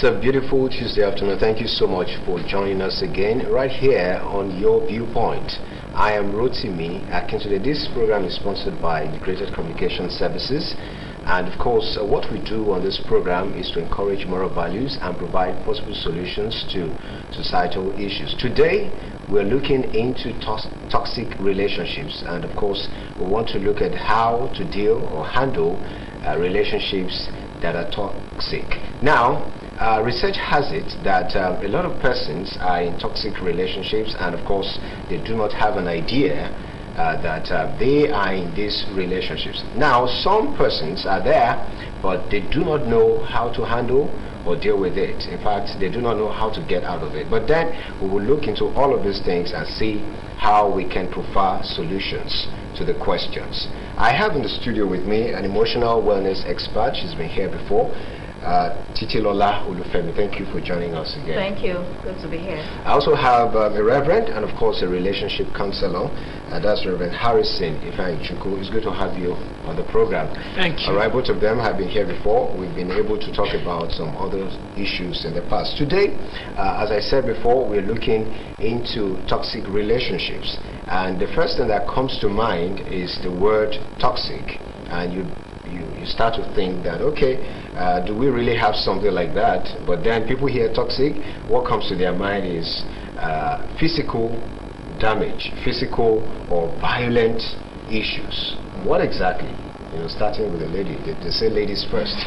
It's a beautiful Tuesday afternoon. Thank you so much for joining us again right here on Your Viewpoint. I am Rotimi Akintunde. This program is sponsored by Integrated Communication Services. And of course, what we do on this program is to encourage moral values and provide possible solutions to societal issues. Today, we're looking into toxic relationships. And of course, we want to look at how to deal or handle relationships that are toxic. Now, research has it that a lot of persons are in toxic relationships, and of course they do not have an idea that they are in these relationships. Now, some persons are there, but they do not know how to handle or deal with it. In fact, they do not know how to get out of it. But then we will look into all of these things and see how we can provide solutions to the questions. I have in the studio with me an emotional wellness expert. She's been here before. Titilola Olufemi, thank you for joining us again. Thank you. Good to be here. I also have a reverend and of course a relationship counselor. That's Reverend Harrison Ifeanyichukwu. It's good to have you on the program. Thank you. All right, both of them have been here before. We've been able to talk about some other issues in the past. Today, as I said before, we're looking into toxic relationships. And the first thing that comes to mind is the word toxic. And you start to think that, okay, do we really have something like that? But then people hear toxic, what comes to their mind is physical damage, physical or violent issues. What exactly? Starting with the lady, they say ladies first.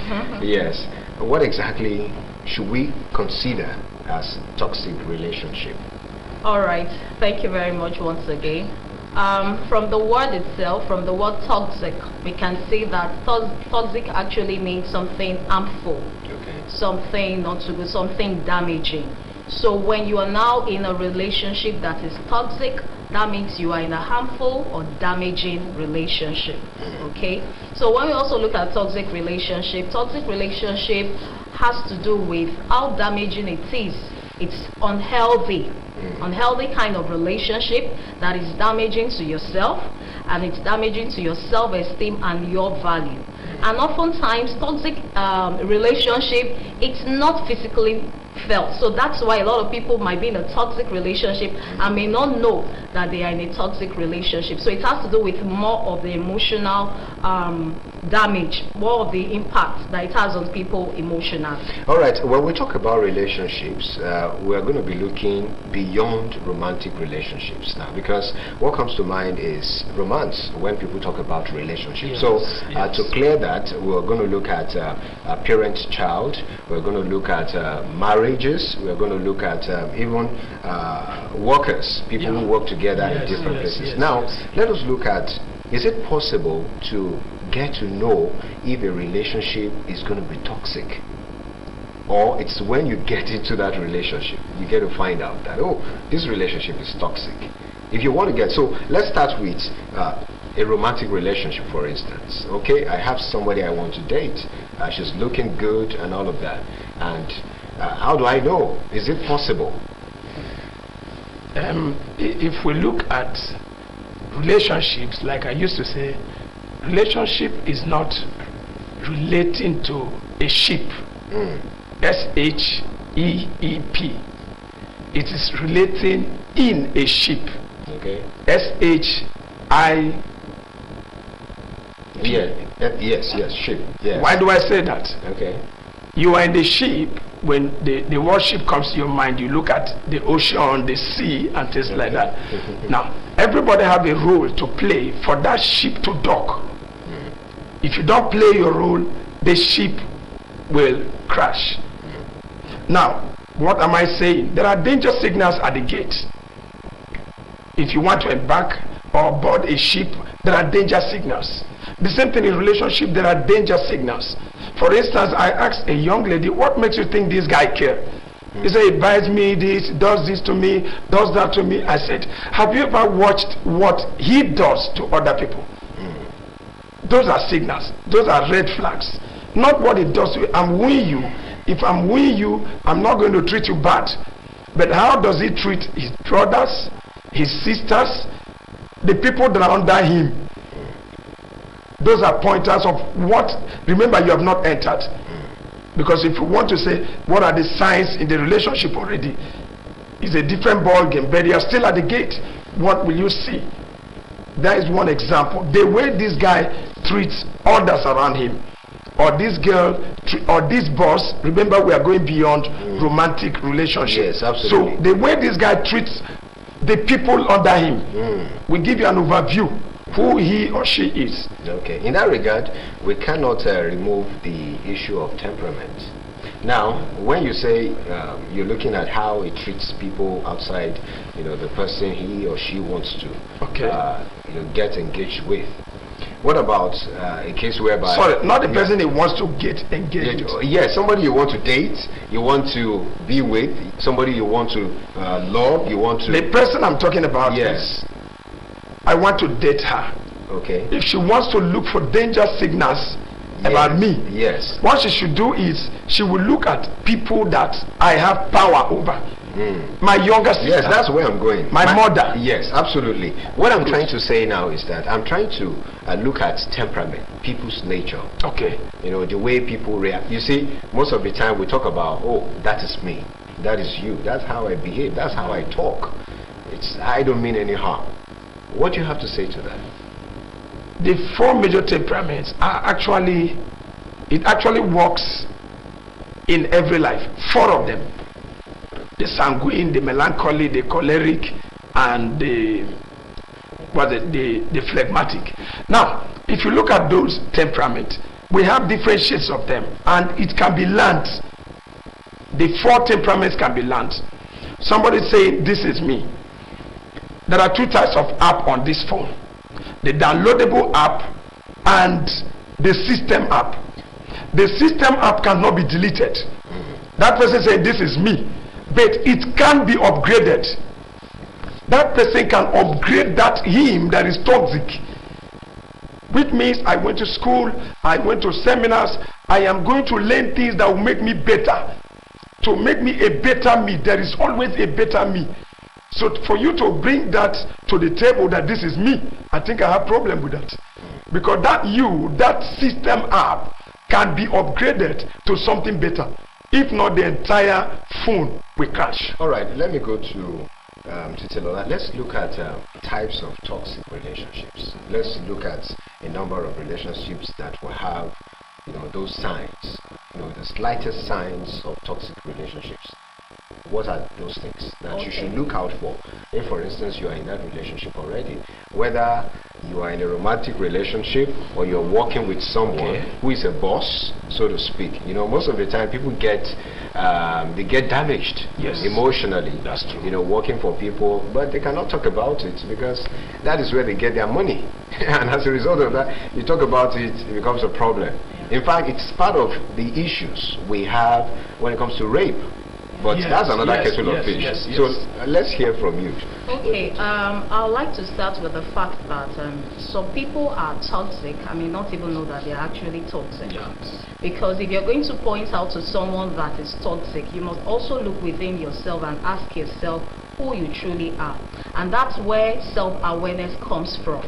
Yes. What exactly should we consider as toxic relationship? All right. Thank you very much once again. From the word itself, from the word toxic, we can see that toxic actually means something harmful, something not so good, something damaging. So when you are now in a relationship that is toxic, that means you are in a harmful or damaging relationship. Okay? So when we also look at toxic relationship has to do with how damaging it is. It's unhealthy kind of relationship that is damaging to yourself, and it's damaging to your self-esteem and your value. And oftentimes toxic relationship, it's not physically felt. So that's why a lot of people might be in a toxic relationship and may not know that they are in a toxic relationship. So it has to do with more of the emotional damage, more of the impact that it has on people emotionally. All right, when we talk about relationships, we are going to be looking beyond romantic relationships now, because what comes to mind is romance when people talk about relationships. Yes, to clear that, we're going to look at parent-child, we're going to look at marriages, we're going to look at even workers, people who work together in different places. Now, let us look at, is it possible to get to know if a relationship is going to be toxic? Or it's when you get into that relationship, you get to find out that, oh, this relationship is toxic. If you want to get, so let's start with a romantic relationship, for instance. Okay, I have somebody I want to date. She's looking good and all of that. And how do I know? Is it possible? If we look at relationships, like I used to say, relationship is not relating to a ship. S-H-E-E-P. It is relating in a ship. Okay. S-H-I. Yes, ship. Yes. Why do I say that? Okay. You are in the ship. When the word ship comes to your mind, you look at the ocean, the sea, and things like that. Now, everybody have a role to play for that ship to dock. If you don't play your role, the ship will crash. Now, what am I saying? There are danger signals at the gate. If you want to embark or board a ship, there are danger signals. The same thing in relationship, there are danger signals. For instance, I asked a young lady, what makes you think this guy cares? He said, he buys me this, does this to me, does that to me. I said, have you ever watched what he does to other people? Those are signals. Those are red flags. Not what he does to you. I'm winning you. If I'm winning you, I'm not going to treat you bad. But how does he treat his brothers, his sisters, the people that are under him? Those are pointers of what, remember, you have not entered. Because if you want to say what are the signs in the relationship already, it's a different ball game, but you are still at the gate. What will you see? That is one example. The way this guy treats others around him, or this girl, or this boss. Remember, we are going beyond romantic relationship. Yes, absolutely. So the way this guy treats the people under him, we give you an overview who he or she is. Okay. In that regard, we cannot remove the issue of temperament. Now, when you say you're looking at how he treats people outside, the person he or she wants to, get engaged with. What about a case whereby... Sorry, not the person he wants to get engaged with. Yes, somebody you want to date, you want to be with, somebody you want to love, you want to... The person I'm talking about is, I want to date her. Okay. If she wants to look for danger signals about me, what she should do is, she will look at people that I have power over. My younger sister. Yes, that's where I'm going. My mother. Yes, absolutely. What I'm trying to say now is that I'm trying to look at temperament, people's nature. Okay. The way people react. You see, most of the time we talk about, oh, that is me, that is you, that's how I behave, that's how I talk. I don't mean any harm. What do you have to say to that? The 4 major temperaments are actually works in every life. 4 of them. The sanguine, the melancholy, the choleric, and the phlegmatic. Now, if you look at those temperaments, we have different shades of them, and it can be learned. The 4 temperaments can be learned. Somebody say, this is me. There are 2 types of app on this phone. The downloadable app and the system app. The system app cannot be deleted. That person saying, this is me. But it can be upgraded. That person can upgrade that him that is toxic. Which means I went to school, I went to seminars, I am going to learn things that will make me better. To make me a better me. There is always a better me. So for you to bring that to the table that this is me, I think I have a problem with that. Because that system app can be upgraded to something better. If not, the entire phone will crash. All right, let me go to Titelola. Let's look at types of toxic relationships. Let's look at a number of relationships that will have, those signs, the slightest signs of toxic relationships. What are those things that you should look out for? If, for instance, you are in that relationship already, whether you are in a romantic relationship or you're working with someone who is a boss, so to speak. Most of the time people get damaged emotionally. That's true. Working for people, but they cannot talk about it because that is where they get their money. And as a result of that, you talk about it, it becomes a problem. In fact, it's part of the issues we have when it comes to rape. But that's another kettle of fish. So let's hear from you. Okay, I'd like to start with the fact that some people are toxic. I may not even know that they're actually toxic. Because if you're going to point out to someone that is toxic, you must also look within yourself and ask yourself who you truly are. And that's where self-awareness comes from.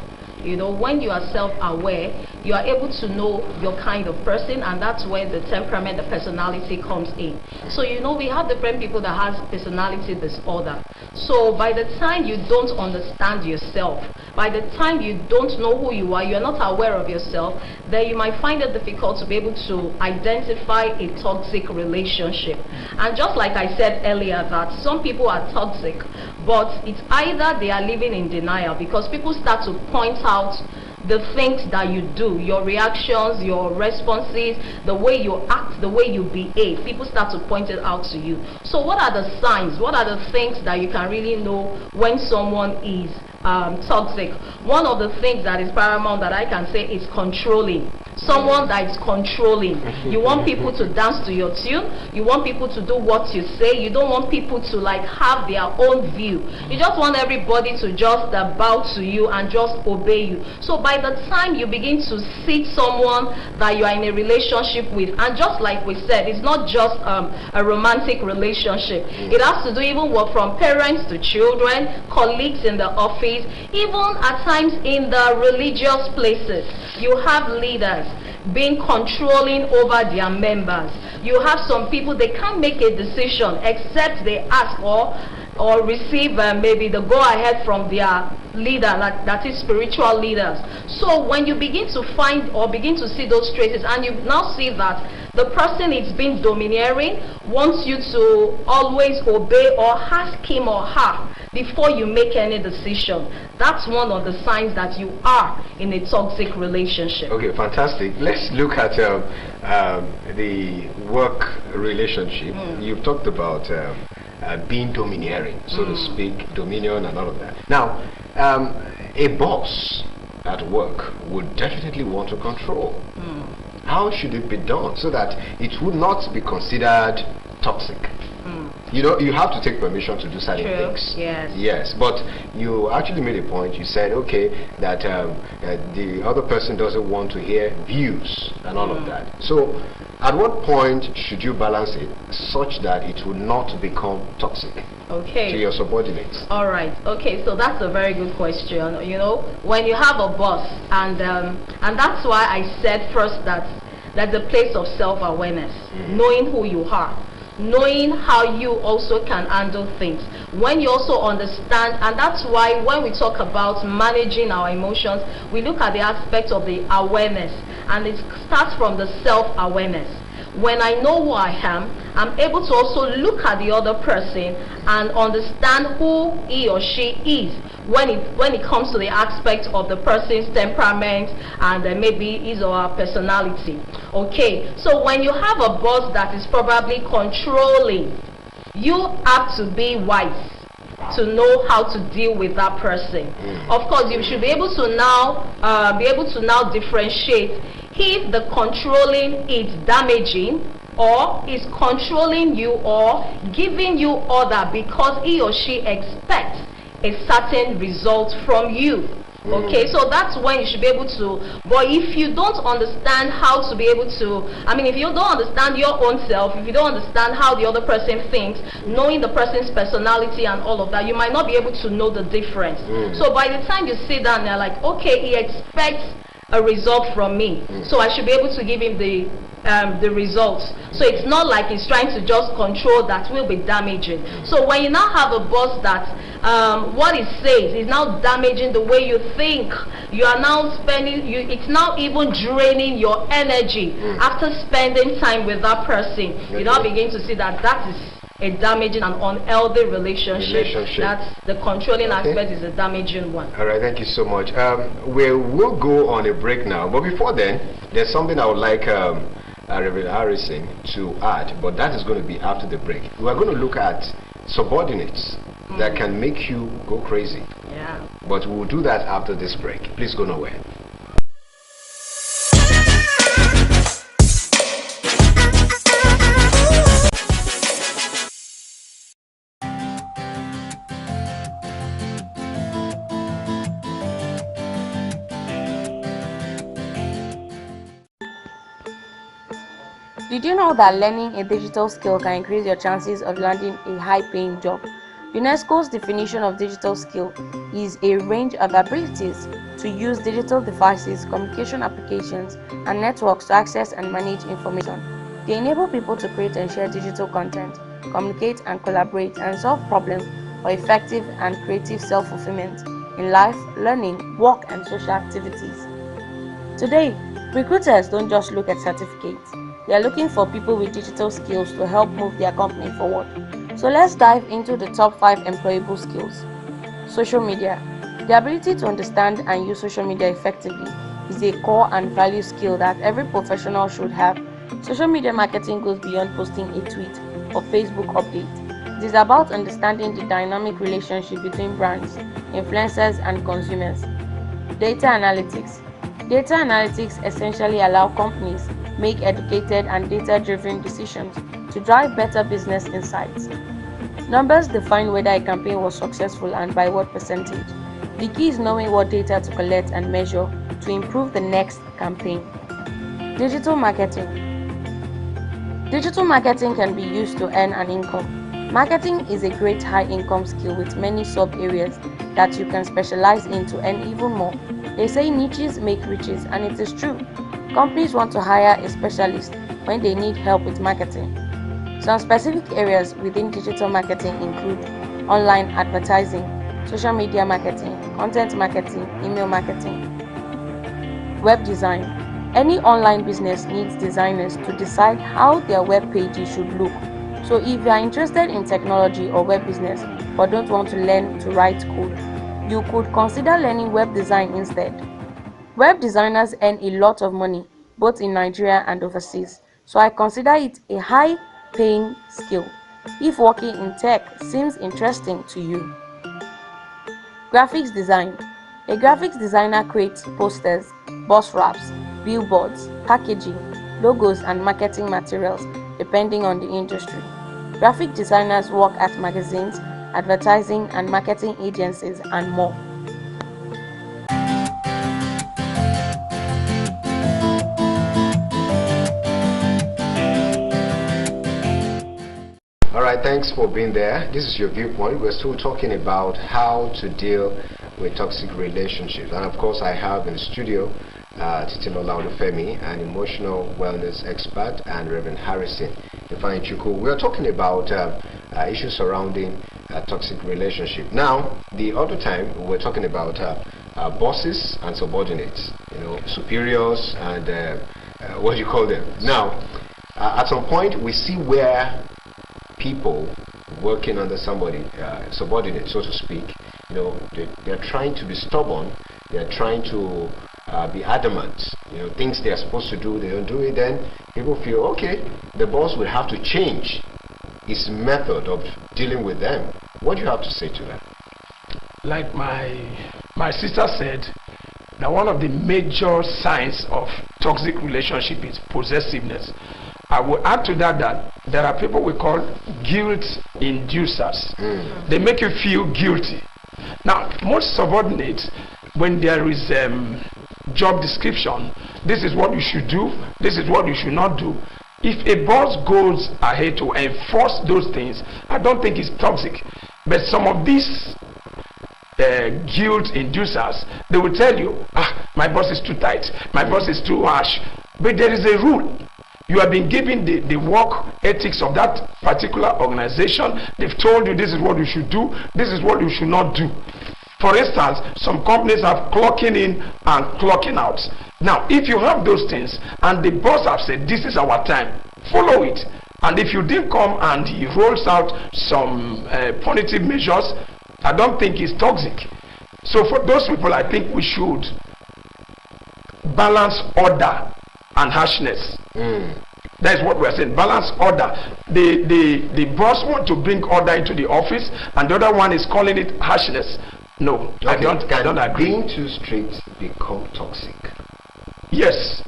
When you are self-aware, you are able to know your kind of person, and that's where the temperament, the personality comes in. So we have different people that has personality disorder. So by the time you don't understand yourself, by the time you don't know who you are, you're not aware of yourself, then you might find it difficult to be able to identify a toxic relationship. And just like I said earlier, that some people are toxic, but it's either they are living in denial, because people start to point out the things that you do, your reactions, your responses, the way you act, the way you behave. People start to point it out to you. So what are the signs? What are the things that you can really know when someone is toxic? One of the things that is paramount that I can say is controlling. Someone that is controlling. You want people to dance to your tune. You want people to do what you say. You don't want people to have their own view. You just want everybody to just bow to you and just obey you. So by the time you begin to see someone that you are in a relationship with, and just like we said, it's not just a romantic relationship. It has to do even from parents to children, colleagues in the office, even at times in the religious places. You have leaders. being controlling over their members. You have some people, they can't make a decision except they ask or receive maybe the go-ahead from their leader, that is spiritual leaders. So when you begin to find or begin to see those traces, and you now see that the person is being domineering, wants you to always obey or ask him or her before you make any decision, that's one of the signs that you are in a toxic relationship. Okay, fantastic. Let's look at the work relationship. You've talked about being domineering, so to speak, dominion and all of that. Now, a boss at work would definitely want to control. How should it be done so that it would not be considered toxic? You know, you have to take permission to do certain things. Yes, but you actually made a point. You said, okay, that the other person doesn't want to hear views and all of that. So, at what point should you balance it such that it will not become toxic to your subordinates? All right. Okay, so that's a very good question. You know, when you have a boss, and that's why I said first that that's a place of self-awareness, knowing who you are, knowing how you also can handle things. When you also understand, and that's why when we talk about managing our emotions, we look at the aspect of the awareness, and it starts from the self-awareness. When I know who I am, I'm able to also look at the other person and understand who he or she is when it comes to the aspect of the person's temperament and maybe his or her personality. Okay, so when you have a boss that is probably controlling, you have to be wise to know how to deal with that person. Of course, you should be able to now differentiate if the controlling is damaging, or is controlling you or giving you order because he or she expects a certain result from you. Okay, so that's when you should be able to, but if you don't understand how to be able to, if you don't understand your own self, if you don't understand how the other person thinks, knowing the person's personality and all of that, you might not be able to know the difference. So by the time you sit down, they're like, okay, he expects a result from me, so I should be able to give him the results. So it's not like he's trying to just control, that will be damaging. So when you now have a boss that what he says is now damaging the way you think, you are now it's now even draining your energy after spending time with that person. You now begin to see that is a damaging and unhealthy relationship. That's the controlling aspect, is a damaging one. All right, thank you so much. We'll go on a break now, but before then, there's something I would like Reverend Harrison to add, but that is going to be after the break. We are going to look at subordinates that can make you go crazy. Yeah. But we'll do that after this break. Please go nowhere. Did you know that learning a digital skill can increase your chances of landing a high-paying job? UNESCO's definition of digital skill is a range of abilities to use digital devices, communication applications, and networks to access and manage information. They enable people to create and share digital content, communicate and collaborate, and solve problems for effective and creative self-fulfillment in life, learning, work, and social activities. Today, recruiters don't just look at certificates. They are looking for people with digital skills to help move their company forward. So let's dive into the top 5 employable skills. Social media. The ability to understand and use social media effectively is a core and value skill that every professional should have. Social media marketing goes beyond posting a tweet or Facebook update. It is about understanding the dynamic relationship between brands, influencers, and consumers. Data analytics. Data analytics essentially allow companies make educated and data-driven decisions to drive better business insights. Numbers define whether a campaign was successful and by what percentage. The key is knowing what data to collect and measure to improve the next campaign. Digital marketing. Digital marketing can be used to earn an income. Marketing is a great high-income skill with many sub-areas that you can specialize in to earn even more. They say niches make riches, and it is true. Companies want to hire a specialist when they need help with marketing. Some specific areas within digital marketing include online advertising, social media marketing, content marketing, email marketing. Web design. Any online business needs designers to decide how their web pages should look. So if you are interested in technology or web business but don't want to learn to write code, you could consider learning web design instead. Web designers earn a lot of money both in Nigeria and overseas, so I consider it a high-paying skill if working in tech seems interesting to you. Graphics design. A graphics designer creates posters, bus wraps, billboards, packaging, logos, and marketing materials depending on the industry. Graphic designers work at magazines, advertising and marketing agencies, and more. All right, thanks for being there. This is your viewpoint. We're still talking about how to deal with toxic relationships. And of course, I have in the studio Titilola Olufemi, an emotional wellness expert, and Reverend Harrison Ifeanyichukwu. We're talking about issues surrounding toxic relationship. Now, the other time we were talking about bosses and subordinates, superiors and what do you call them? Now, at some point, we see where people working under somebody, subordinate, so to speak, they're trying to be stubborn, they're trying to be adamant, things they're supposed to do, they don't do it, then people feel, okay, the boss will have to change his method of dealing with them. What do you have to say to that? Like my sister said, that one of the major signs of toxic relationship is possessiveness. I will add to that that there are people we call guilt inducers. They make you feel guilty. Now, most subordinates, when there is job description, this is what you should do, this is what you should not do. If a boss goes ahead to enforce those things, I don't think it's toxic. But some of these guilt inducers, they will tell you, my boss is too tight, my boss is too harsh. But there is a rule. You have been given the work ethics of that particular organization. They've told you this is what you should do, this is what you should not do. For instance, some companies have clocking in and clocking out. Now, if you have those things and the boss have said this is our time, follow it. And if you didn't come and he rolls out some punitive measures, I don't think it's toxic. So for those people, I think we should balance order and harshness. That is what we are saying. Balance order. The boss want to bring order into the office, and the other one is calling it harshness. No, okay. I don't agree. Being too strict become toxic? Yes.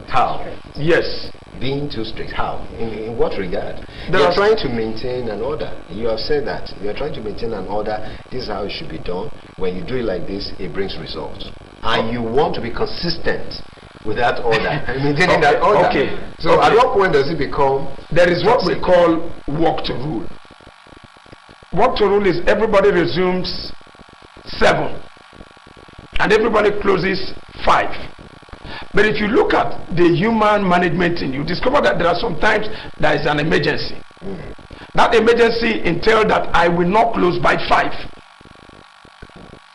How? Yes. Being too strict. How? In what regard? You're trying to maintain an order. You have said that. You're trying to maintain an order. This is how it should be done. When you do it like this, it brings results. And you want to be consistent with that order and maintaining that order. Okay. So at what point does it become? There is what we call work to rule. Work to rule is everybody resumes 7 and everybody closes 5. But if you look at the human management thing, you discover that there are sometimes there is an emergency. That emergency entails that I will not close by 5.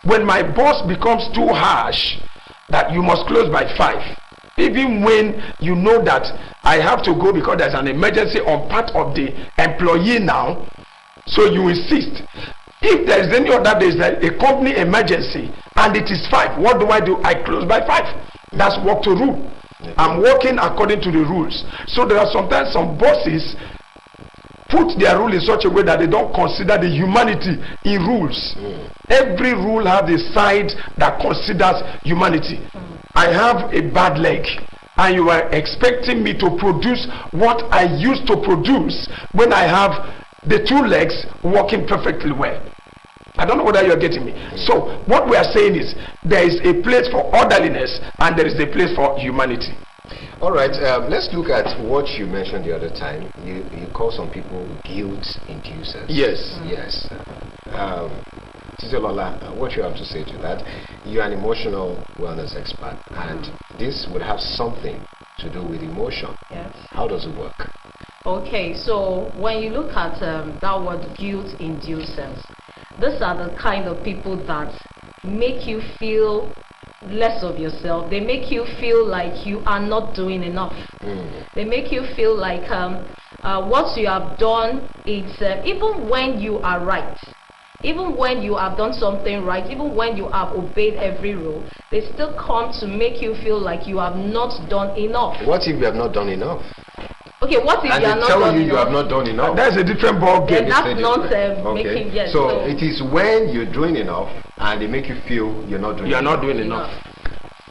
When my boss becomes too harsh, that you must close by 5, even when you know that I have to go because there's an emergency on part of the employee now, so you insist. If there is any other days like a company emergency and it is 5, what do? I close by 5. That's work to rule. I'm working according to the rules. So there are sometimes some bosses put their rule in such a way that they don't consider the humanity in rules. Every rule has a side that considers humanity. I have a bad leg and you are expecting me to produce what I used to produce when I have the 2 legs working perfectly well. I don't know whether you are getting me. So what we are saying is there is a place for orderliness and there is a place for humanity. All right, let's look at what you mentioned the other time. You call some people guilt inducers. Yes. Yes. Tito Lola, what you have to say to that? You're an emotional wellness expert, and this would have something to do with emotion. Yes. How does it work? Okay, so when you look at that word guilt in due sense, these are the kind of people that make you feel less of yourself. They make you feel like you are not doing enough. They make you feel like what you have done, it's even when you are right, even when you have done something right, even when you have obeyed every rule, they still come to make you feel like you have not done enough. What if you have not done enough? Okay, what if And you they are not tell done you enough? you have not done enough. That's a different ball Then game. that's not making, yes. So it is when you're doing enough and they make you feel you're not doing You are enough. not doing enough.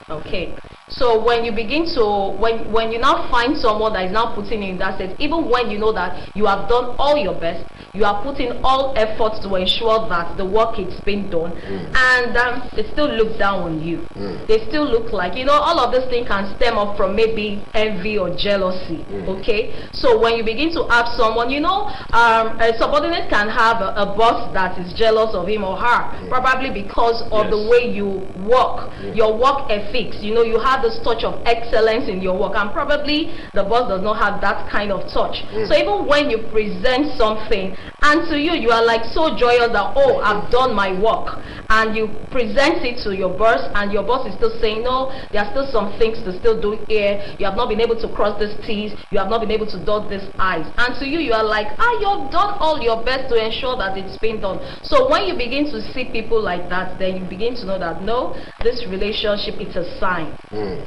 Okay, so when you begin to, when you now find someone that is now putting you in that state, even when you know that you have done all your best, you are putting all efforts to ensure that the work is being done, and they still look down on you. They still look like, you know, all of this thing can stem up from maybe envy or jealousy. Okay, so when you begin to have someone, you know, a subordinate can have a boss that is jealous of him or her, probably because of the way you work, your work ethic. You know, you have this touch of excellence in your work, and probably the boss does not have that kind of touch. So even when you present something, and to you, you are like so joyous that, oh, I've done my work, and you present it to your boss, and your boss is still saying, no, there are still some things to still do here. You have not been able to cross these T's, you have not been able to dot these I's, and to you, you are like, you have done all your best to ensure that it's been done. So when you begin to see people like that, then you begin to know that, no, this relationship, it's a sign.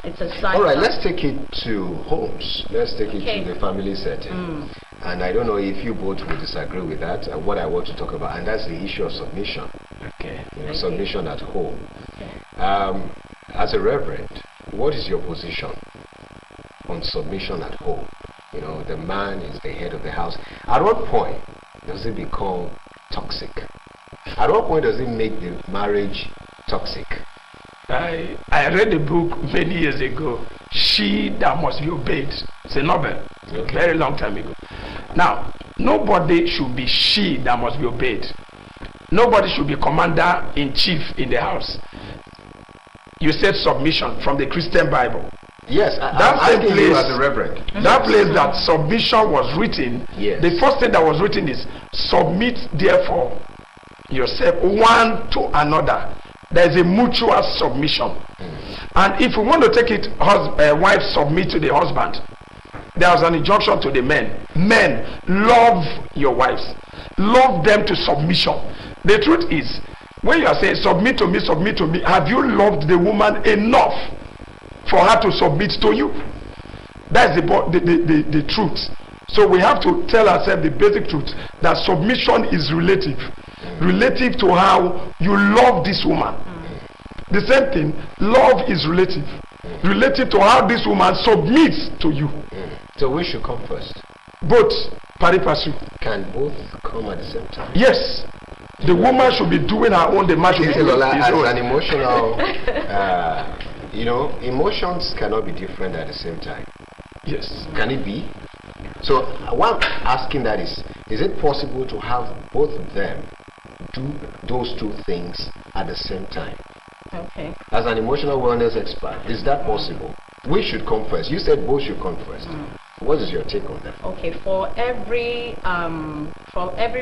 It's a sign. All right, let's take it to homes. Let's take it Okay. to the family setting. And I don't know if you both will disagree with that. What I want to talk about, and that's the issue of submission. Okay. You know, Okay. submission at home. Okay. As a reverend, what is your position on submission at home? You know, the man is the head of the house. At what point does it become toxic? At what point does it make the marriage toxic? I read a book many years ago, She That Must Be Obeyed. It's a novel, a very long time ago. Now, nobody should be she that must be obeyed. Nobody should be commander-in-chief in the house. You said submission from the Christian Bible. Yes, That I'm asking same you place- as a reverend. That place that submission was written, Yes. the first thing that was written is, submit therefore yourself one to another. There is a mutual submission. And if we want to take it, wife submit to the husband, there's an injunction to the men. Men, love your wives. Love them to submission. The truth is, when you are saying submit to me, have you loved the woman enough for her to submit to you? That's the truth. So we have to tell ourselves the basic truth, that submission is relative to how you love this woman. The same thing, love is relative to how this woman submits to you. So we should come first. Both pari passu. Can both come at the same time? Yes, the woman should be doing her own, the man should be doing Lola, his as own. an emotional, you know, emotions cannot be different at the same time. Yes. Can it be? So what I'm asking that is it possible to have both of them do those two things at the same time? Okay. As an emotional wellness expert, is that possible? We should come first. You said both should come first. What is your take on that? Okay. For every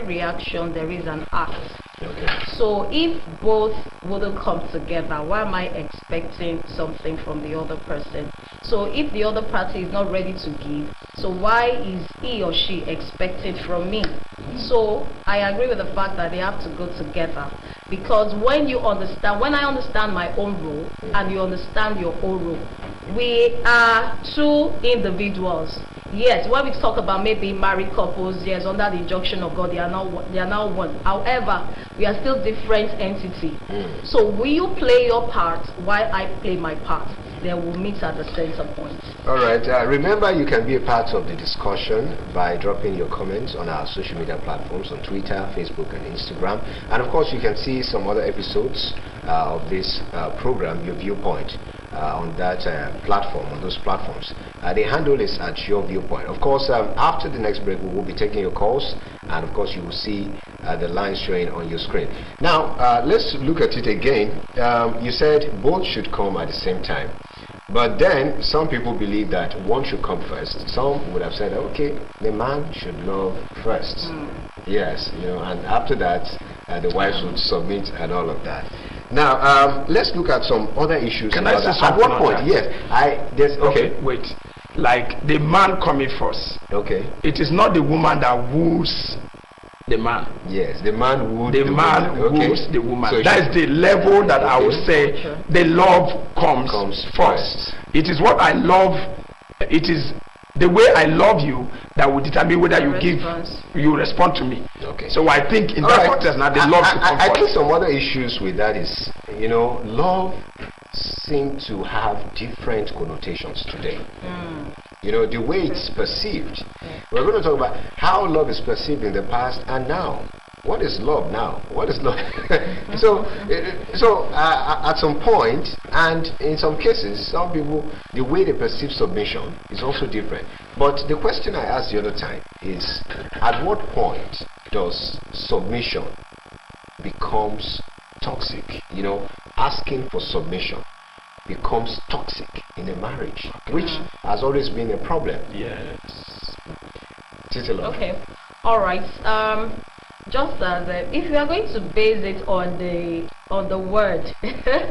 reaction, there is an act. Okay. So if both wouldn't come together, why am I expecting something from the other person? So if the other party is not ready to give, so why is he or she expecting from me? So I agree with the fact that they have to go together, because when I understand my own role and you understand your own role, we are two individuals. Yes, when we talk about maybe married couples, yes, under the injunction of God, they are now one. However, we are still different entity. So will you play your part while I play my part? Then we'll meet at the center point. All right. Remember, you can be a part of the discussion by dropping your comments on our social media platforms on Twitter, Facebook, and Instagram. And of course, you can see some other episodes of this program, Your Viewpoint, on that platform, on those platforms. The handle is at Your Viewpoint. Of course, after the next break, we will be taking your calls, and of course, you will see the lines showing on your screen. Now, let's look at it again. You said both should come at the same time. But then some people believe that one should come first. Some would have said, okay, the man should love first. Yes, and after that, the wives would submit and all of that. Now, let's look at some other issues. Can I say something? At what point? Yes. Okay, wait. Like the man coming first. Okay. It is not the woman that woos the man. Yes, the man woos the man woos the woman. So that is the level that I would say the love comes first. It is what I love. It is the way I love you that will determine whether you respond to me. Okay. So I think in that context now the love should come first. I think some other issues with that is, love seems to have different connotations today. The way it's perceived. We're going to talk about how love is perceived in the past and now. What is love now? What is love? so at some point, and in some cases, some people, the way they perceive submission is also different. But the question I asked the other time is, at what point does submission becomes toxic? Asking for submission becomes toxic in a marriage, which has always been a problem. Yes. Titilo. Okay. All right. Just as if you are going to base it on the word.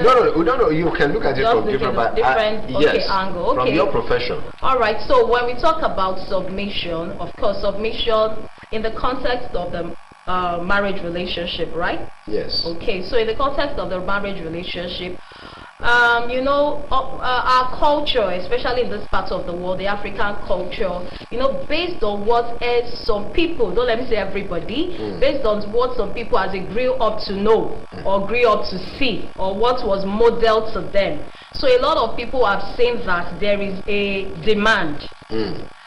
no. You can look at it from different angle. Okay. From your profession. All right. So when we talk about submission, of course, submission in the context of the marriage relationship, right? Yes. Okay. So in the context of the marriage relationship, our culture, especially in this part of the world, the African culture, based on what some people, don't let me say everybody, based on what some people as they grew up to know or grew up to see or what was modeled to them. So a lot of people have seen that there is a demand.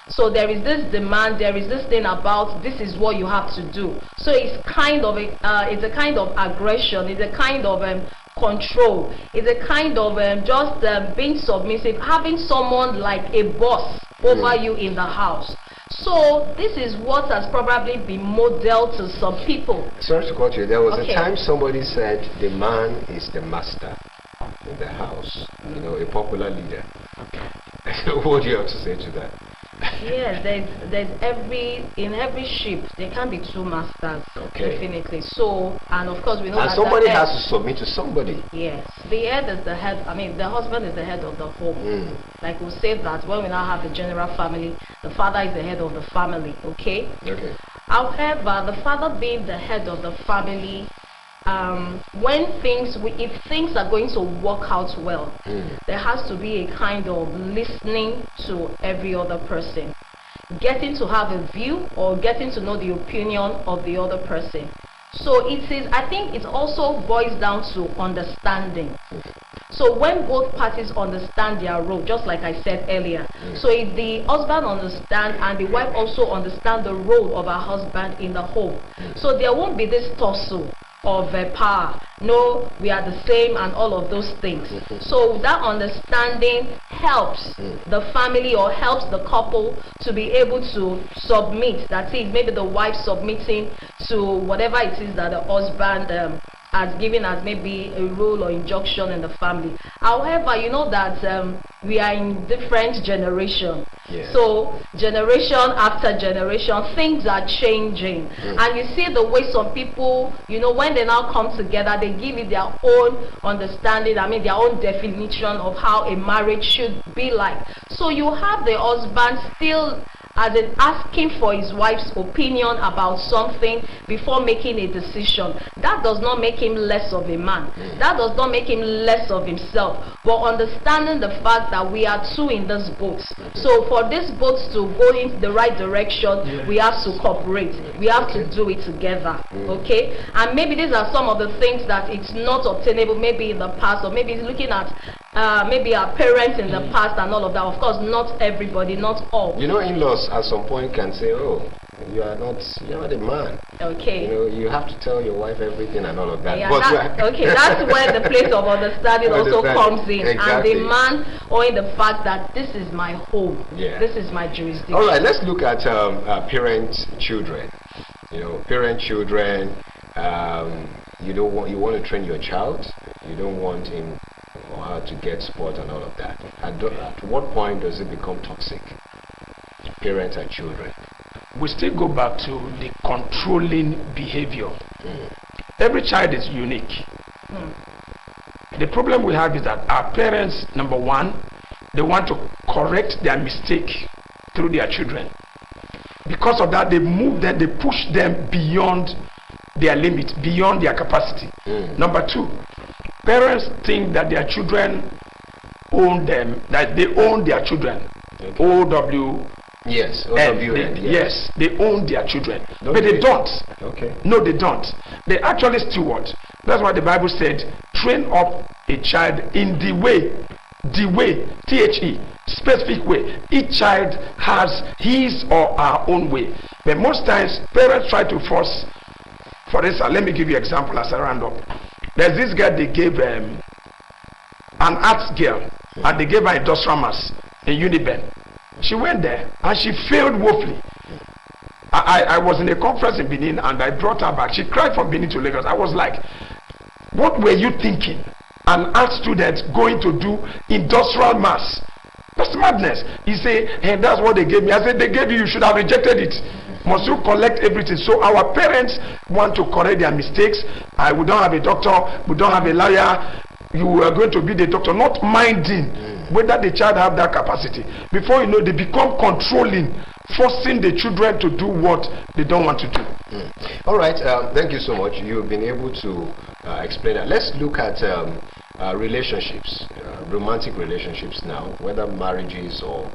So there is this demand, there is this thing about this is what you have to do. So it's kind of it's a kind of aggression, it's a kind of control, it's a kind of just being submissive, having someone like a boss over you in the house. So this is what has probably been modeled to some people. Sorry to cut you. There was a time somebody said the man is the master in the house. A popular leader. What do you have to say to that? Yes, there's in every ship there can be two masters. Okay. Definitely. So, and of course we know that somebody has to submit to somebody. Yes, the head is the head. I mean, the husband is the head of the home. Like we say that when we now have the general family, the father is the head of the family. Okay. Okay. However, the father being the head of the family, if things are going to work out well, there has to be a kind of listening to every other person, getting to have a view or getting to know the opinion of the other person. So I think it also boils down to understanding. So when both parties understand their role, just like I said earlier, so if the husband understands and the wife also understand the role of her husband in the home, so there won't be this tussle of power. No, we are the same and all of those things. So that understanding helps the family or helps the couple to be able to submit. That is, maybe the wife submitting to whatever it is that the husband has given as maybe a rule or injunction in the family. However, you know that we are in different generations. Yes. So generation after generation, things are changing. And you see the way some people, when they now come together, they give it their own understanding, their own definition of how a marriage should be like. So you have the husband still as in asking for his wife's opinion about something before making a decision. That does not make him less of a man. That does not make him less of himself. But understanding the fact that we are two in this boat. So for this boat to go in the right direction, we have to cooperate. We have to do it together. Okay? And maybe these are some of the things that it's not obtainable maybe in the past, or maybe looking at maybe our parents in the past and all of that. Of course, not everybody, not all. In-laws at some point can say, oh, you're not a man. Okay. You have to tell your wife everything and all of that. Yeah, that's where the place of understanding also comes in. Exactly. And the man owing the fact that this is my home. Yeah. This is my jurisdiction. All right, let's look at parent-children. Parent-children, you want to train your child. You don't want him or her to get sport and all of that. At what point does it become toxic? Parents and children. We still go back to the controlling behavior. Every child is unique. The problem we have is that our parents, number one, they want to correct their mistake through their children. Because of that, they push them beyond their limit, beyond their capacity. Number two, parents think that their children own them, that they own their children. Okay. O-W. Yes, yes, they own their children, but they don't. Okay. No, they don't. They actually steward. That's why the Bible said, train up a child in the way, T-H-E, specific way. Each child has his or her own way. But most times, parents try to force. For instance, let me give you an example as I round up. There's this girl they gave an arts girl, and they gave her industrial maths in Uniben. She went there and she failed woefully. I was in a conference in Benin and I brought her back. She cried from Benin to Lagos. I was like, what were you thinking? An art student going to do industrial maths? That's madness. He said, hey, that's what they gave me. I said, they gave you should have rejected it. Must you collect everything? So our parents want to correct their mistakes. We don't have a doctor, we don't have a lawyer. You are going to be the doctor, not minding whether the child have that capacity. Before you know, they become controlling, forcing the children to do what they don't want to do. All right, thank you so much. You've been able to explain that. Let's look at relationships, romantic relationships now, whether marriages or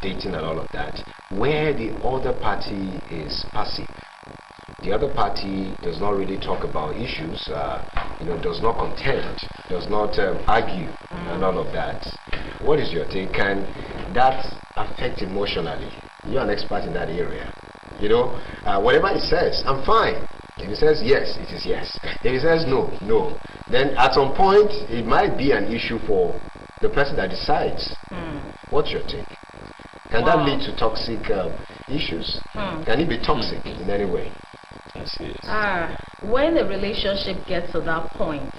dating and all of that, where the other party is passive. The other party does not really talk about issues, does not contend, does not argue, and all of that. What is your take? Can that affect emotionally? You're an expert in that area. Whatever he says, I'm fine. If he says yes, it is yes. If he says no, no. Then at some point, it might be an issue for the person that decides. What's your take? Can that lead to toxic issues? Can it be toxic in any way? When the relationship gets to that point,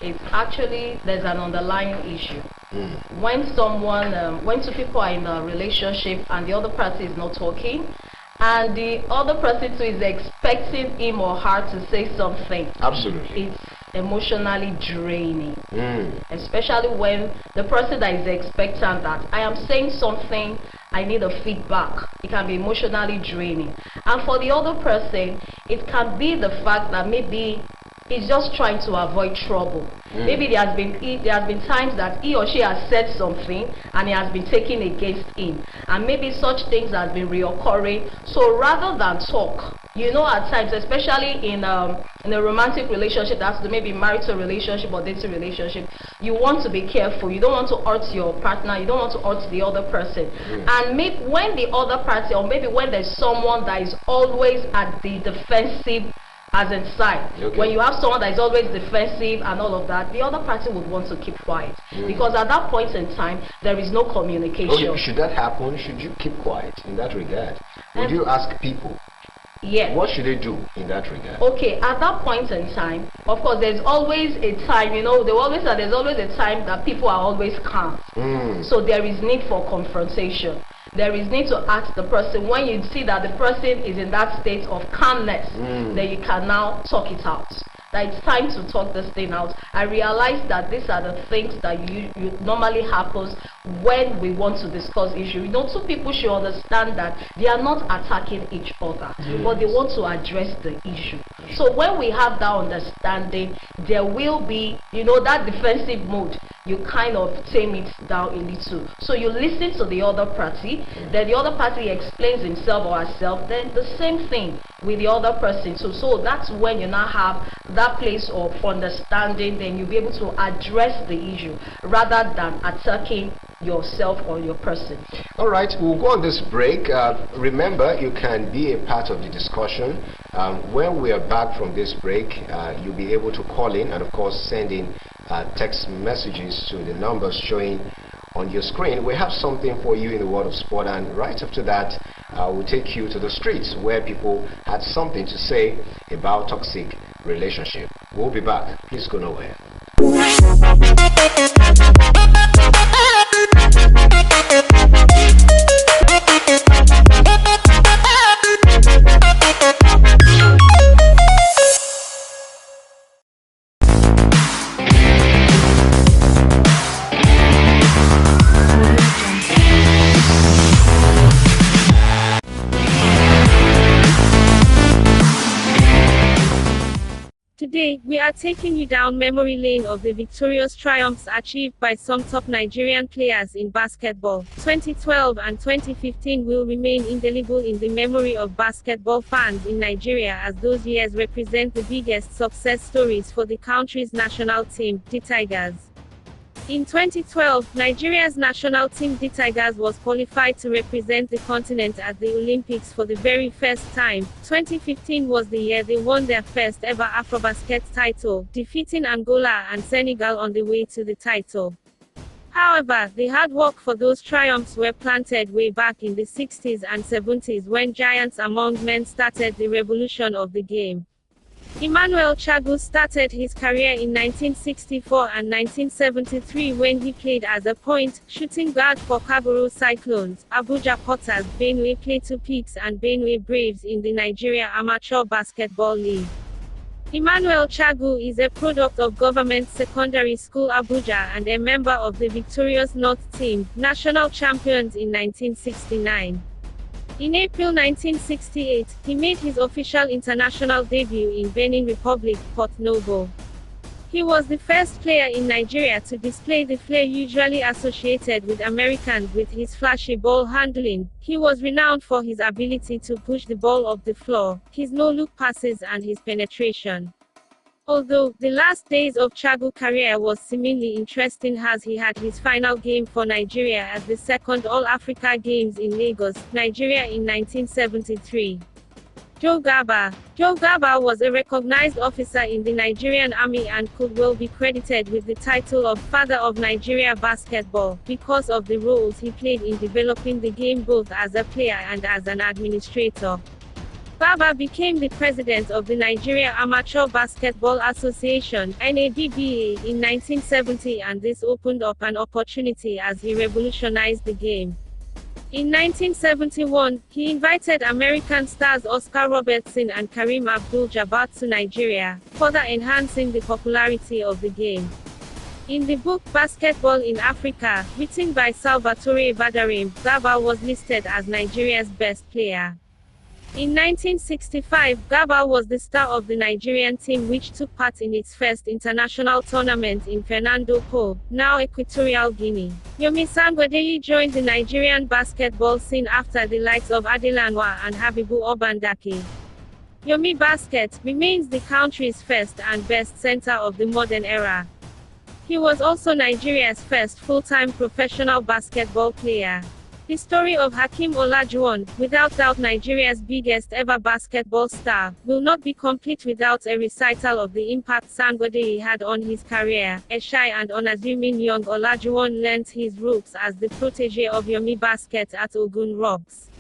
it's actually there's an underlying issue. When when two people are in a relationship and the other person is not talking, and the other person too is expecting him or her to say something, absolutely, it's emotionally draining. Especially when the person that is expectant that I am saying something, I need a feedback. It can be emotionally draining. And for the other person, it can be the fact that maybe he's just trying to avoid trouble. Maybe there has been times that he or she has said something and it has been taken against him, and maybe such things has been reoccurring. So rather than talk, at times, especially in a romantic relationship, that's maybe marital relationship or dating relationship, you want to be careful. You don't want to hurt your partner. You don't want to hurt the other person. And maybe when the other party, or maybe when there's someone that is always at the defensive as inside. When you have someone that is always defensive and all of that, the other party would want to keep quiet. Because at that point in time, there is no communication. Should that happen? Should you keep quiet in that regard? Would you ask people? Yes. What should they do in that regard? Okay, at that point in time, of course, there's always a time, they always say there's always a time that people are always calm. So there is need for confrontation. There is need to ask the person, when you see that the person is in that state of calmness, then you can now talk it out. That it's time to talk this thing out. I realize that these are the things that you normally happens when we want to discuss issue. Two people should understand that they are not attacking each other, but they want to address the issue. So when we have that understanding, there will be, that defensive mode. You kind of tame it down a little. So you listen to the other party, then the other party explains himself or herself, then the same thing. with the other person. So that's when you now have that place of understanding, then you'll be able to address the issue rather than attacking yourself or your person. All right, we'll go on this break. Remember, you can be a part of the discussion. When we are back from this break, you'll be able to call in and, of course, send in text messages to the numbers showing on your screen. We have something for you in the world of sport, and right after that, we'll take you to the streets where people had something to say about toxic relationship. We'll be back. Please go nowhere. Today, we are taking you down memory lane of the victorious triumphs achieved by some top Nigerian players in basketball. 2012 and 2015 will remain indelible in the memory of basketball fans in Nigeria, as those years represent the biggest success stories for the country's national team, the Tigers. In 2012, Nigeria's national team, the Tigers, was qualified to represent the continent at the Olympics for the very first time. 2015 was the year they won their first ever Afrobasket title, defeating Angola and Senegal on the way to the title. However, the hard work for those triumphs were planted way back in the 60s and 70s when giants among men started the revolution of the game. Emmanuel Chagu started his career in 1964 and 1973 when he played as a point, shooting guard for Kagoro Cyclones, Abuja Potters, Benue Plateau Peaks and Benue Braves in the Nigeria Amateur Basketball League. Emmanuel Chagu is a product of Government Secondary School Abuja and a member of the victorious North Team, national champions in 1969. In April 1968, he made his official international debut in Benin Republic, Port Novo. He was the first player in Nigeria to display the flair usually associated with Americans with his flashy ball handling. He was renowned for his ability to push the ball off the floor, his no-look passes and his penetration. Although the last days of Chagu's career was seemingly interesting as he had his final game for Nigeria at the second All-Africa Games in Lagos, Nigeria in 1973. Joe Garba was a recognized officer in the Nigerian Army and could well be credited with the title of Father of Nigeria Basketball, because of the roles he played in developing the game both as a player and as an administrator. Garba became the president of the Nigeria Amateur Basketball Association (NABBA) in 1970, and this opened up an opportunity as he revolutionized the game. In 1971, he invited American stars Oscar Robertson and Kareem Abdul-Jabbar to Nigeria, further enhancing the popularity of the game. In the book Basketball in Africa, written by Salvatore Badarim, Garba was listed as Nigeria's best player. In 1965, Garba was the star of the Nigerian team which took part in its first international tournament in Fernando Po, now Equatorial Guinea. Yomi Sangodeyi joined the Nigerian basketball scene after the likes of Adelanwa and Habibu Obandake. Yomi Basket remains the country's first and best center of the modern era. He was also Nigeria's first full-time professional basketball player. The story of Hakeem Olajuwon, without doubt Nigeria's biggest ever basketball star, will not be complete without a recital of the impact Sangodeyi had on his career. A shy and unassuming young Olajuwon learnt his ropes as the protege of Yomi Basket at Ogun Rocks.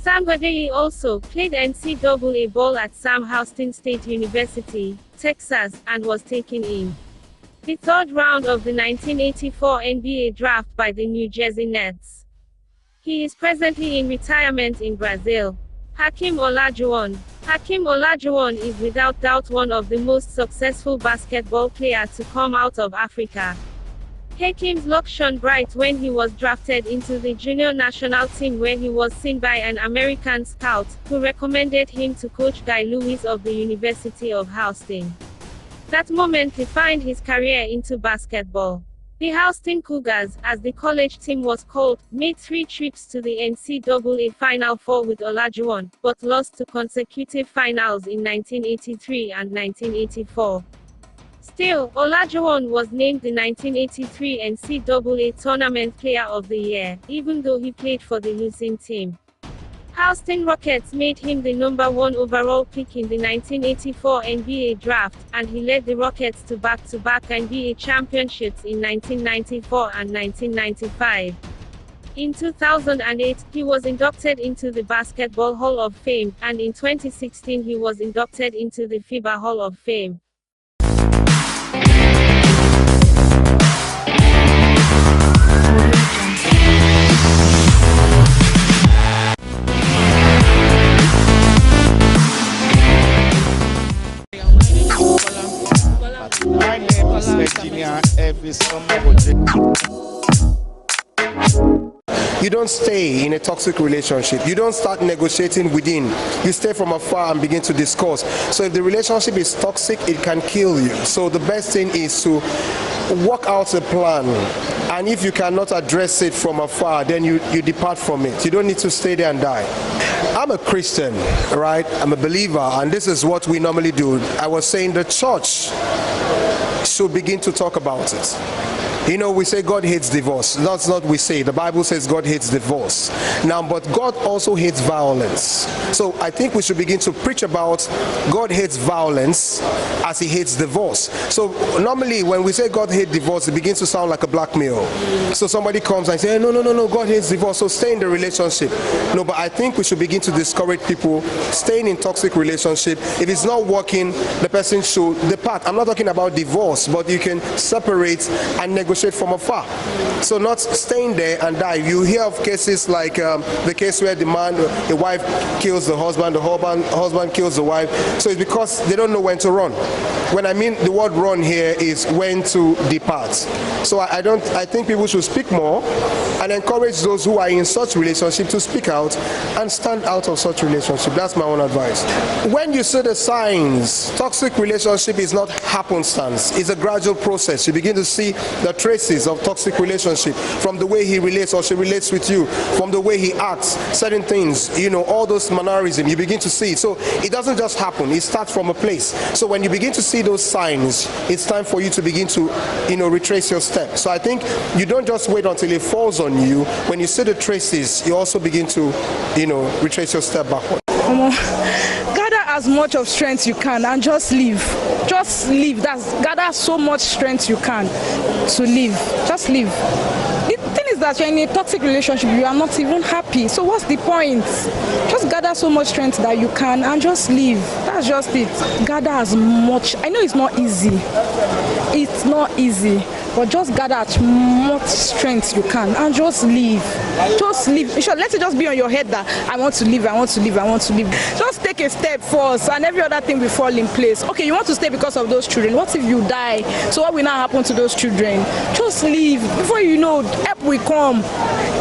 Sangodeyi also played NCAA ball at Sam Houston State University, Texas, and was taken in the third round of the 1984 NBA draft by the New Jersey Nets. He is presently in retirement in Brazil. Hakeem Olajuwon. Hakeem Olajuwon is without doubt one of the most successful basketball players to come out of Africa. Hakeem's luck shone bright when he was drafted into the junior national team, where he was seen by an American scout, who recommended him to Coach Guy Lewis of the University of Houston. That moment defined his career into basketball. The Houston Cougars, as the college team was called, made 3 trips to the NCAA Final Four with Olajuwon, but lost to consecutive finals in 1983 and 1984. Still, Olajuwon was named the 1983 NCAA Tournament Player of the Year, even though he played for the losing team. Houston Rockets made him the #1 overall pick in the 1984 NBA Draft, and he led the Rockets to back-to-back NBA championships in 1994 and 1995. In 2008, he was inducted into the Basketball Hall of Fame, and in 2016 he was inducted into the FIBA Hall of Fame. My name is Engineer Elvis Omowoje. You don't stay in a toxic relationship. You don't start negotiating within. You stay from afar and begin to discuss. So if the relationship is toxic, it can kill you. So the best thing is to work out a plan. And if you cannot address it from afar, then you depart from it. You don't need to stay there and die. I'm a Christian, right? I'm a believer, and this is what we normally do. I was saying the church should begin to talk about it. You know, we say God hates divorce. That's not what we say. The Bible says God hates divorce. Now, but God also hates violence. So I think we should begin to preach about God hates violence as he hates divorce. So normally when we say God hates divorce, it begins to sound like a blackmail. So somebody comes and says, no, God hates divorce, so stay in the relationship. No, but I think we should begin to discourage people staying in toxic relationship. If it's not working, the person should depart. I'm not talking about divorce, but you can separate and negotiate from afar. So not staying there and die. You hear of cases like the case where the wife kills the husband kills the wife. So it's because they don't know when to run. When I mean the word run here is when to depart. So I think people should speak more and encourage those who are in such relationship to speak out and stand out of such relationship. That's my own advice. When you see the signs, toxic relationship is not happenstance. It's a gradual process. You begin to see the traces of toxic relationship from the way he relates or she relates with you, from the way he acts, certain things, all those mannerisms, you begin to see it. So it doesn't just happen. It starts from a place. So when you begin to see those signs, it's time for you to begin to, retrace your steps. So I think you don't just wait until it falls on you. When you see the traces, you also begin to, retrace your step backward. Gather as much of strength you can and just live. Just live. Gather so much strength you can to live. Just live. The thing is that you're in a toxic relationship, you are not even happy. So what's the point? Just gather so much strength that you can and just live. That's just it. Gather as much. I know it's not easy. It's not easy. But just gather as much strength you can and just live. Just live. Let it just be on your head that I want to live, I want to live, I want to live. Just take a step first and every other thing will fall in place. Okay, you want to stay because of those children. What if you die? So what will now happen to those children? Just live. Before you know, help will come.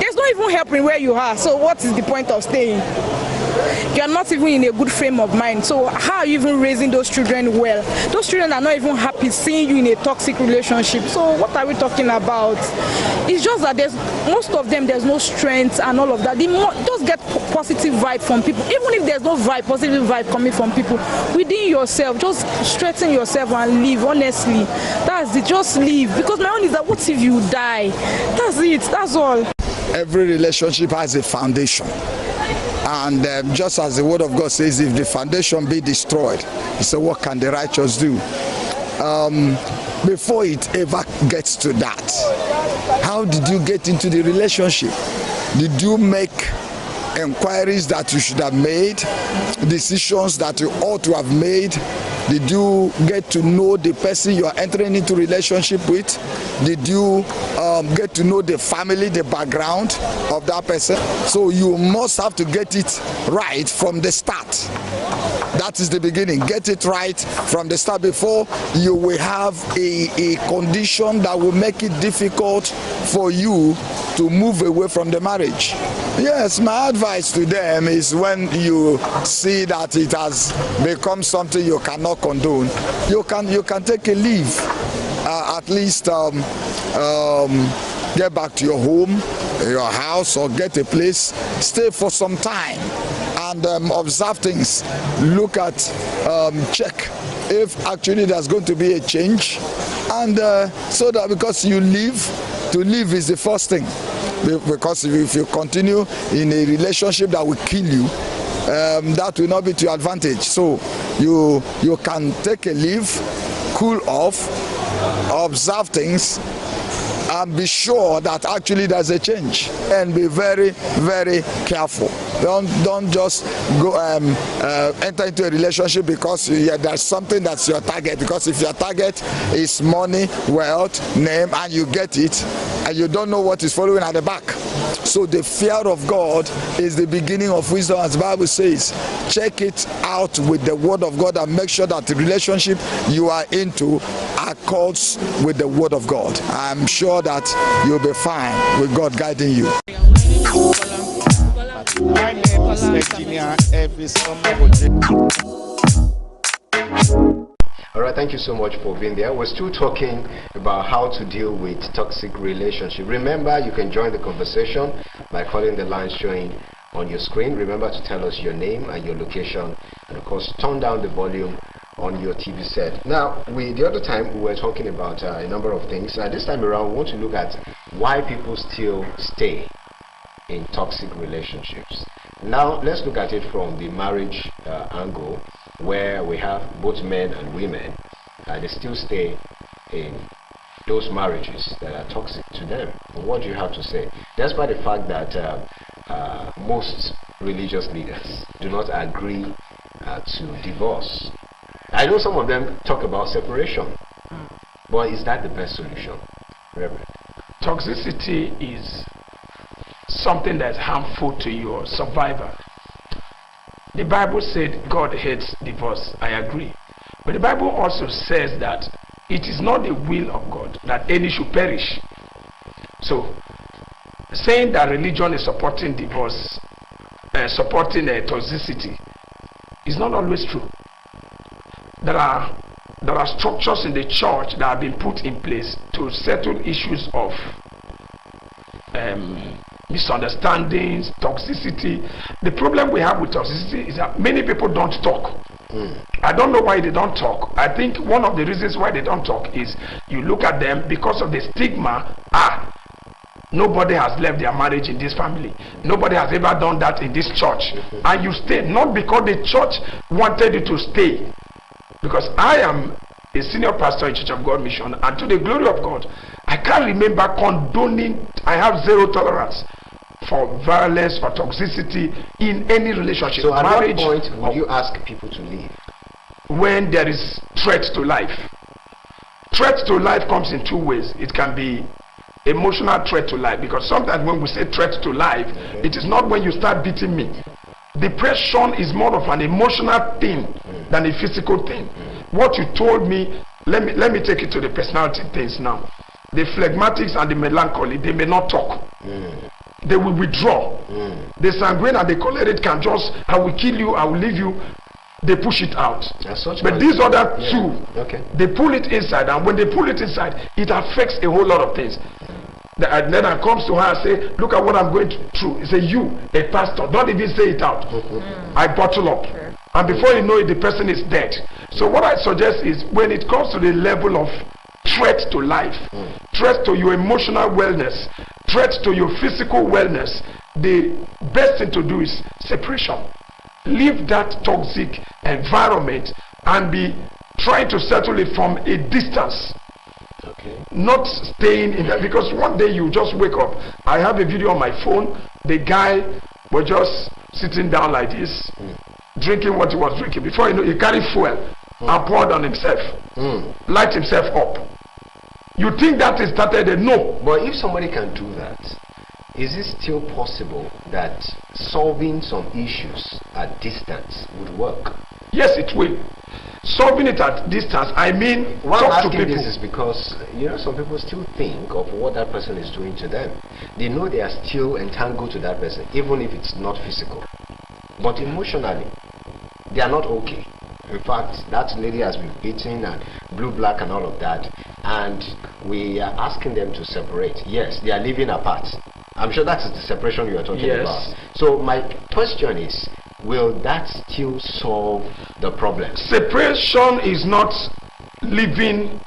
There's not even help in where you are. So what is the point of staying? You're not even in a good frame of mind. So how are you even raising those children well? Those children are not even happy seeing you in a toxic relationship. So what are we talking about? It's just that most of them, there's no strength and all of that. Just get positive vibe from people. Even if there's no positive vibe coming from people, within yourself, just strengthen yourself and live, honestly. That's it, just live. Because my own is that what if you die? That's it, that's all. Every relationship has a foundation. And just as the word of God says, if the foundation be destroyed, he said, what can the righteous do? Before it ever gets to that, how did you get into the relationship? Did you make inquiries that you should have made, decisions that you ought to have made? Did you get to know the person you are entering into relationship with? Did you get to know the family, the background of that person? So you must have to get it right from the start. That is the beginning. Get it right from the start before you will have a condition that will make it difficult for you to move away from the marriage. Yes, my advice to them is when you see that it has become something you cannot condone, you can take a leave. at least get back to your home, your house, or get a place, stay for some time and observe things, look at, check if actually there's going to be a change, and so that, because you live, to live is the first thing, because if you continue in a relationship that will kill you, that will not be to your advantage. So you can take a leave, cool off, observe things, and be sure that actually there's a change, and be very, very careful. Don't just go enter into a relationship because there's something that's your target. Because if your target is money, wealth, name, and you get it, and you don't know what is following at the back. So the fear of God is the beginning of wisdom, as the Bible says. Check it out with the word of God and make sure that the relationship you are into accords with the word of God. I'm sure that you'll be fine with God guiding you. All right, thank you so much for being there. We're still talking about how to deal with toxic relationship. Remember, you can join the conversation by calling the line showing on your screen. Remember to tell us your name and your location, and of course turn down the volume on your TV set. Now, the other time we were talking about a number of things. This time around we want to look at why people still stay in toxic relationships. Now let's look at it from the marriage angle, where we have both men and women, and they still stay in those marriages that are toxic to them. What do you have to say? Despite the fact that most religious leaders do not agree to divorce. I know some of them talk about separation, but is that the best solution, Reverend? Toxicity is something that's harmful to your survival. The Bible said God hates divorce. I agree. But the Bible also says that it is not the will of God that any should perish. So, saying that religion is supporting divorce, supporting toxicity, is not always true. There are structures in the church that have been put in place to settle issues of misunderstandings, toxicity. The problem we have with toxicity is that many people don't talk. I don't know why they don't talk. I think one of the reasons why they don't talk is you look at them because of the stigma. Nobody has left their marriage in this family. Nobody has ever done that in this church. And you stay, not because the church wanted you to stay. Because I am a senior pastor in Church of God Mission, and to the glory of God, I can't remember condoning. I have zero tolerance for violence or toxicity in any relationship. So at what point would you ask people to leave? When there is threat to life. Threat to life comes in two ways. It can be emotional threat to life, because sometimes when we say threat to life, it is not when you start beating me. Depression is more of an emotional thing than a physical thing. What you told me, let me take it to the personality things now. The phlegmatics and the melancholy, they may not talk. They will withdraw. The sanguine and the choleric can just, I will kill you, I will leave you. They push it out. But these other two, they pull it inside, and when they pull it inside, it affects a whole lot of things. Then I comes to her and say, look at what I'm going through. He say, you, a pastor, don't even say it out. I bottle up. And before you know it, the person is dead. So what I suggest is, when it comes to the level of threat to life, threat to your emotional wellness, threat to your physical wellness, the best thing to do is separation. Leave that toxic environment and be trying to settle it from a distance. Not staying in that, because one day you just wake up. I have a video on my phone. The guy was just sitting down like this, drinking what he was drinking. Before you know, he carried fuel and poured on himself, light himself up. You think that is started? No. But if somebody can do that, is it still possible that solving some issues at distance would work? Yes, it will. Solving it at distance, I mean, why I'm asking to people. This is because, some people still think of what that person is doing to them. They know they are still entangled to that person, even if it's not physical. But emotionally, they are not okay. In fact, that lady has been beaten and blue, black and all of that. and we are asking them to separate. Yes, they are living apart. I'm sure that is the separation you are talking about. So my question is, will that still solve the problem? Separation is not living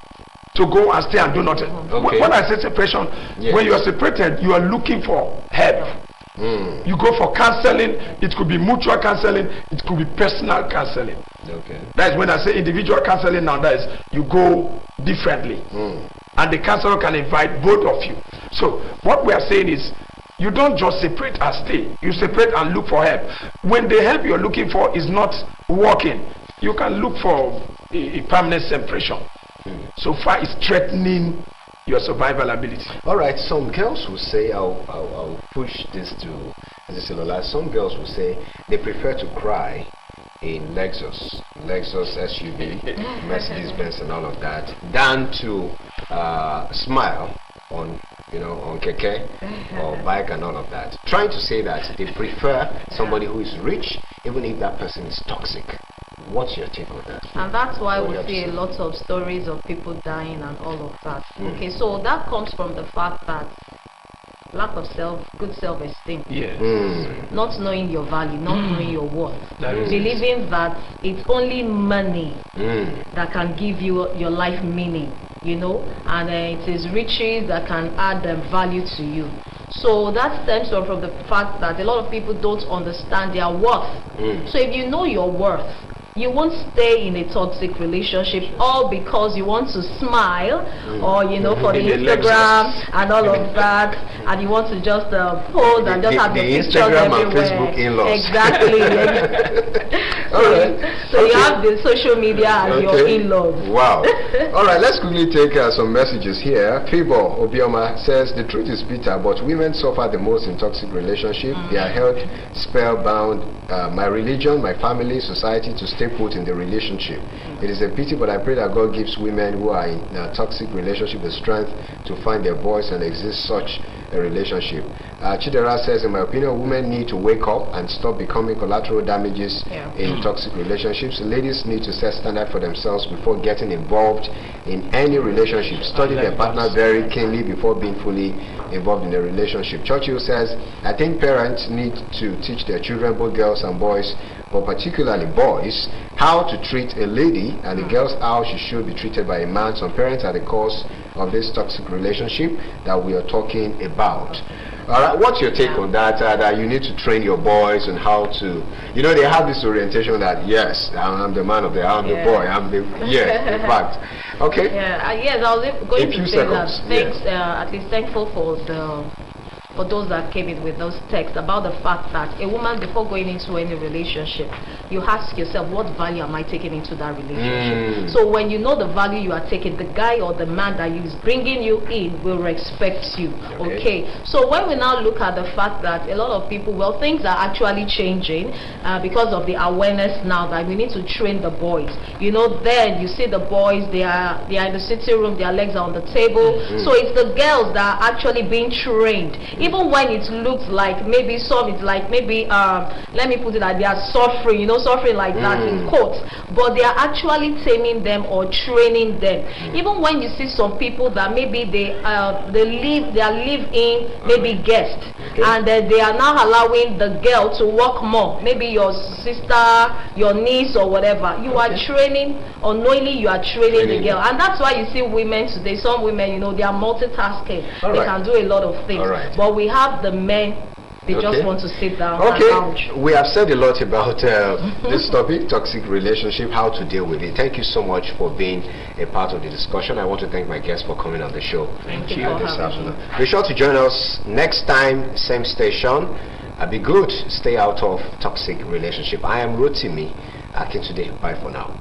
to go and stay and do nothing. Okay. When I say separation, when you are separated, you are looking for help. You go for counseling. It could be mutual counseling. It could be personal counseling. Okay. That is when I say individual counseling. Now that is you go differently, and the counselor can invite both of you. So what we are saying is, you don't just separate and stay. You separate and look for help. When the help you're looking for is not working, you can look for a permanent separation. So far, it's threatening your survival ability. All right, some girls will say, I'll push this to the cellular. Some girls will say they prefer to cry in Lexus SUV, Mercedes Benz and all of that, than to smile on keke or bike and all of that. Trying to say that they prefer somebody who is rich, even if that person is toxic. What's your take on that? And that's why we see a lot of stories of people dying and all of that. Okay, so that comes from the fact that lack of good self-esteem. Not knowing your value, not knowing your worth. Believing that it's only money that can give you your life meaning, and it is riches that can add value to you. So that stems from the fact that a lot of people don't understand their worth. So if you know your worth, you won't stay in a toxic relationship all because you want to smile or for the Instagram and all of that, and you want to just pose and just have your pictures Instagram everywhere. and Facebook in-laws. Exactly. So you have the social media as your in-laws. Wow. All right, let's quickly take some messages here. Fibo Obioma says the truth is bitter, but women suffer the most in toxic relationship. They are held spellbound. My religion, my family, society to stay put in the relationship. It is a pity, but I pray that God gives women who are in a toxic relationship the strength to find their voice and exist such a relationship. Chidera says, in my opinion, women need to wake up and stop becoming collateral damages in toxic relationships. Ladies need to set standard for themselves before getting involved in any relationship. Study their partner very keenly before being fully involved in a relationship. Churchill says, I think parents need to teach their children, both girls and boys, but particularly boys, how to treat a lady, and the girls how she should be treated by a man. Some parents are the cause of this toxic relationship that we are talking about. All right, what's your take on that? That you need to train your boys on how to, they have this orientation that yes, I'm the man of the, I'm the boy, I'm the, in fact. Okay. Yes, I was going to say seconds. that. Thanks, at least thankful for those that came in with those texts about the fact that a woman, before going into any relationship, you ask yourself, what value am I taking into that relationship? So when you know the value you are taking, the guy or the man that is bringing you in will respect you. Okay. So when we now look at the fact that a lot of people, things are actually changing because of the awareness now that we need to train the boys. Then you see the boys, they are in the sitting room, their legs are on the table. So it's the girls that are actually being trained. Even when it looks like maybe let me put it like they are suffering, suffering like that in quotes, but they are actually taming them or training them. Even when you see some people that maybe they are live-in maybe guests, and they are now allowing the girl to work more, maybe your sister, your niece or whatever, you are training, unknowingly you are training the girl. And that's why you see women today, some women, they are multitasking. They can do a lot of things. But we have the men, they just want to sit down and lounge. We have said a lot about this topic, toxic relationship, how to deal with it. Thank you so much for being a part of the discussion. I want to thank my guests for coming on the show. Thank you for having me. Be sure to join us next time, same station. Be good. Stay out of toxic relationship. I am Rotimi Akintunde. Bye for now.